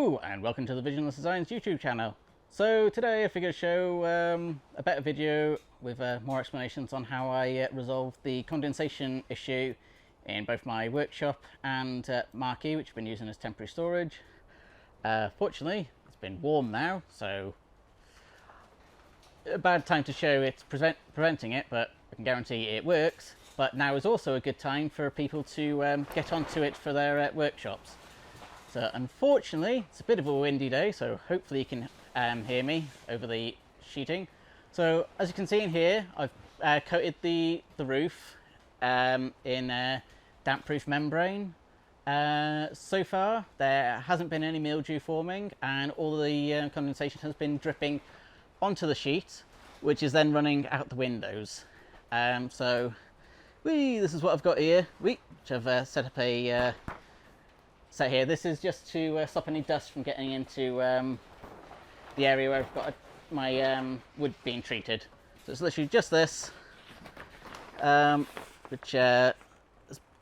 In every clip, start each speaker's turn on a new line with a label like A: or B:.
A: Hello and welcome to the Visionless Designs YouTube channel. So today I figured to show a better video with more explanations on how I resolved the condensation issue in both my workshop and Marquee, which I've been using as temporary storage. Fortunately it's been warm now, so a bad time to show it's preventing it, but I can guarantee it works. But now is also a good time for people to get onto it for their workshops. So unfortunately, it's a bit of a windy day, so hopefully you can hear me over the sheeting. So as you can see in here, I've coated the roof in damp-proof membrane. So far, there hasn't been any mildew forming, and all the condensation has been dripping onto the sheet, which is then running out the windows. So this is what I've got here, which I've set up a set here. This is just to stop any dust from getting into the area where I've got my wood being treated. So it's literally just this, which has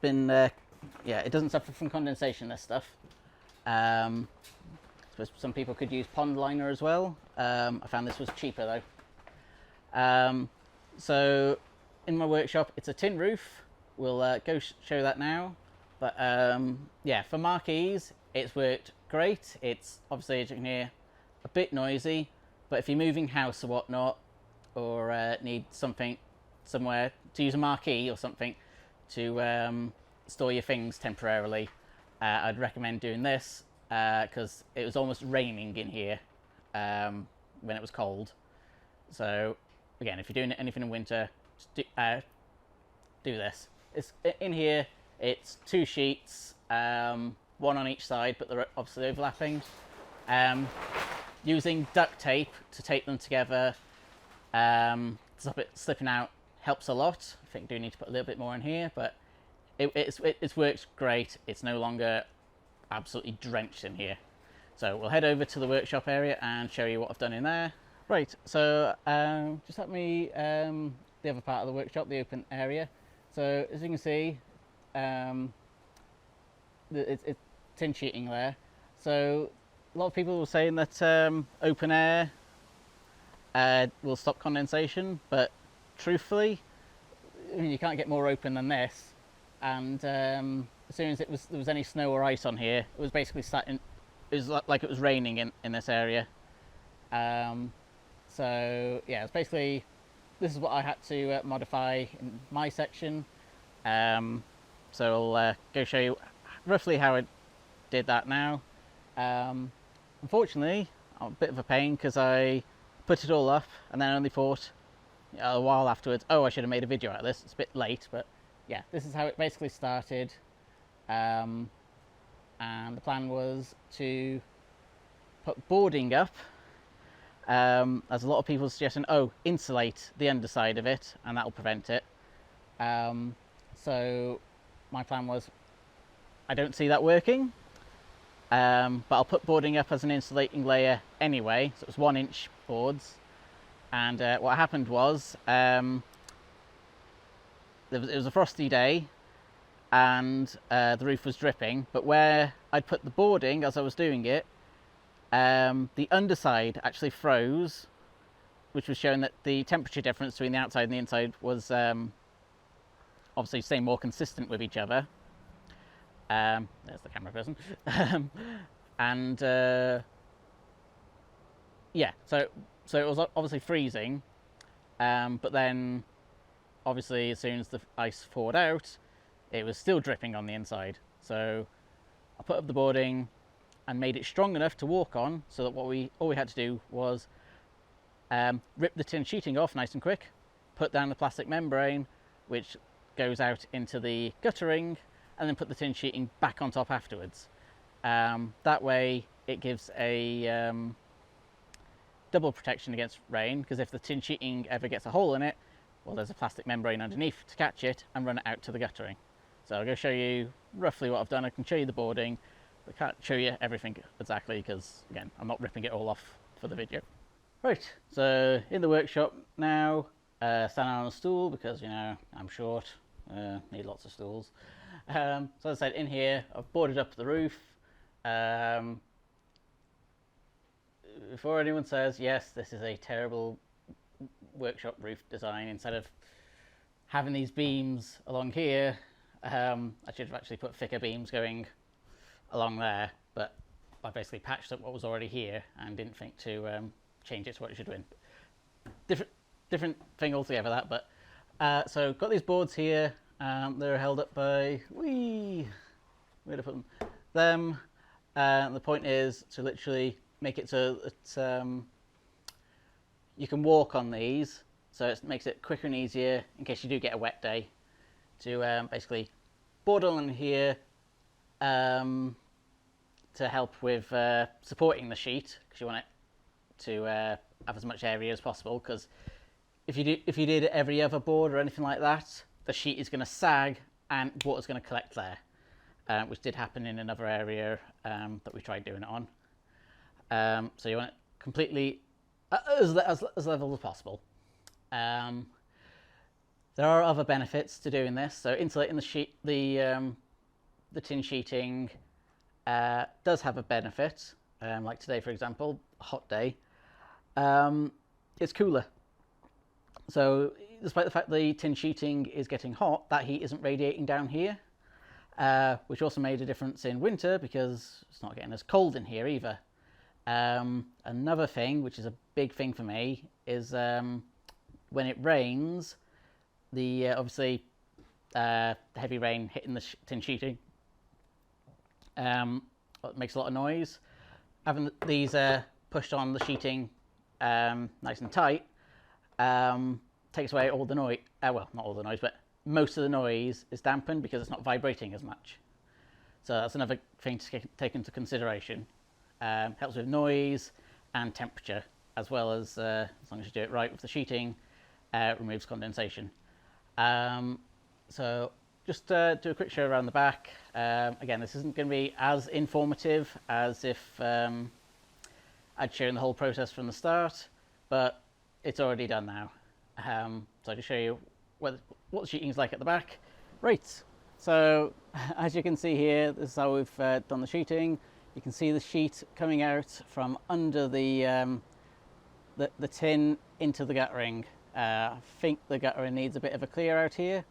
A: been, yeah, it doesn't suffer from condensation, this stuff. I suppose some people could use pond liner as well. I found this was cheaper though. So in my workshop, it's a tin roof. We'll go show that now. But yeah, for Marquees, it's worked great. It's obviously, as you can hear, a bit noisy, but if you're moving house or whatnot, or need something somewhere to use a Marquee or something to store your things temporarily, I'd recommend doing this, because it was almost raining in here when it was cold. So again, if you're doing anything in winter, just do this. It's in here. It's two sheets, one on each side, but they're obviously overlapping. Using duct tape to tape them together to stop it slipping out helps a lot. I think I do need to put a little bit more in here, but it's worked great. It's no longer absolutely drenched in here. So we'll head over to the workshop area and show you what I've done in there. Right, so just let me the other part of the workshop, the open area. So as you can see, it's tin sheeting there. So a lot of people were saying that open air will stop condensation, but truthfully, I mean, you can't get more open than this. And as soon as there was any snow or ice on here, it was basically it was like it was raining in this area. So yeah, it's basically, this is what I had to modify in my section. So I'll go show you roughly how I did that now. Unfortunately, I'm a bit of a pain because I put it all up and then only thought a while afterwards, oh, I should have made a video out of this. It's a bit late, but yeah, this is how it basically started. And the plan was to put boarding up, as a lot of people are suggesting, oh, insulate the underside of it and that'll prevent it. So my plan was, I don't see that working, but I'll put boarding up as an insulating layer anyway. So it was 1-inch boards, and what happened was it was a frosty day, and the roof was dripping. But where I'd put the boarding as I was doing it, the underside actually froze, which was showing that the temperature difference between the outside and the inside was obviously staying more consistent with each other. There's the camera person. And yeah, so it was obviously freezing, but then obviously as soon as the ice thawed out, it was still dripping on the inside. So I put up the boarding and made it strong enough to walk on, so that all we had to do was rip the tin sheeting off nice and quick, put down the plastic membrane, which goes out into the guttering, and then put the tin sheeting back on top afterwards. That way it gives a double protection against rain, because if the tin sheeting ever gets a hole in it, well, there's a plastic membrane underneath to catch it and run it out to the guttering. So I'll go show you roughly what I've done. I can show you the boarding, but can't show you everything exactly because, again, I'm not ripping it all off for the video. Right, so in the workshop now, standing on a stool because, you know, I'm short, need lots of stools. So as I said, in here, I've boarded up the roof, before anyone says, yes, this is a terrible workshop roof design, instead of having these beams along here, I should have actually put thicker beams going along there, but I basically patched up what was already here and didn't think to change it to what it should have been. Different thing altogether, that. But so got these boards here. They're held up by where to put them. The point is to literally make it so that you can walk on these, so it makes it quicker and easier in case you do get a wet day, to basically board on here to help with supporting the sheet, because you want it to have as much area as possible. Because if you did every other board or anything like that, the sheet is going to sag and water's going to collect there, which did happen in another area that we tried doing it on. So you want it completely as level as possible. There are other benefits to doing this. So insulating the sheet, the tin sheeting does have a benefit. Like today, for example, a hot day, it's cooler. So despite the fact the tin sheeting is getting hot, that heat isn't radiating down here, which also made a difference in winter because it's not getting as cold in here either. Another thing, which is a big thing for me, is when it rains, the obviously heavy rain hitting the tin sheeting it makes a lot of noise. Having these pushed on the sheeting nice and tight takes away all the noise. Well, not all the noise, but most of the noise is dampened because it's not vibrating as much. So that's another thing to take into consideration. Helps with noise and temperature, as well as long as you do it right with the sheeting, removes condensation. So just do a quick show around the back. Again, this isn't going to be as informative as if I'd shown the whole process from the start, but it's already done now. So I can show you what the sheeting is like at the back. Right, so as you can see here, this is how we've done the sheeting. You can see the sheet coming out from under the tin into the guttering. I think the guttering needs a bit of a clear out here,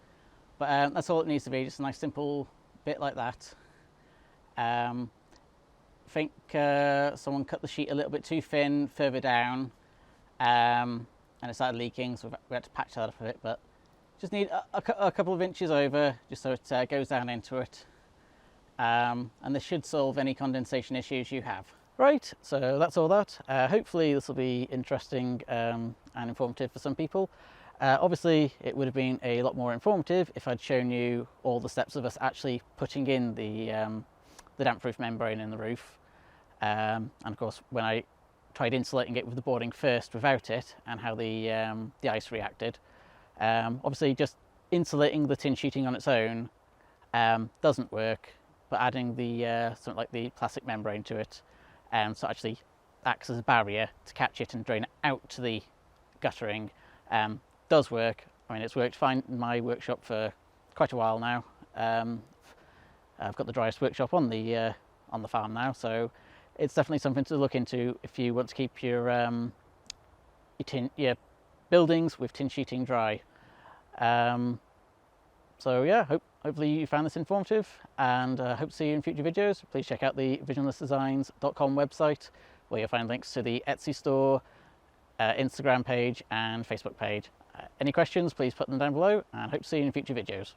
A: but that's all it needs to be, just a nice simple bit like that. I think someone cut the sheet a little bit too thin further down, and it started leaking, so we had to patch that up a bit, but just need a couple of inches over just so it goes down into it. And this should solve any condensation issues you have. Right, so that's all that. Hopefully this will be interesting and informative for some people. Obviously it would have been a lot more informative if I'd shown you all the steps of us actually putting in the damp-proof membrane in the roof. And of course when I tried insulating it with the boarding first without it, and how the ice reacted. Obviously just insulating the tin sheeting on its own doesn't work, but adding the something like the plastic membrane to it, so it actually acts as a barrier to catch it and drain it out to the guttering, does work. I mean, it's worked fine in my workshop for quite a while now. I've got the driest workshop on the farm now, so it's definitely something to look into if you want to keep your buildings with tin sheeting dry. So yeah, hopefully you found this informative, and hope to see you in future videos. Please check out the visionlessdesigns.com website, where you'll find links to the Etsy store, Instagram page and Facebook page. Any questions, please put them down below, and hope to see you in future videos.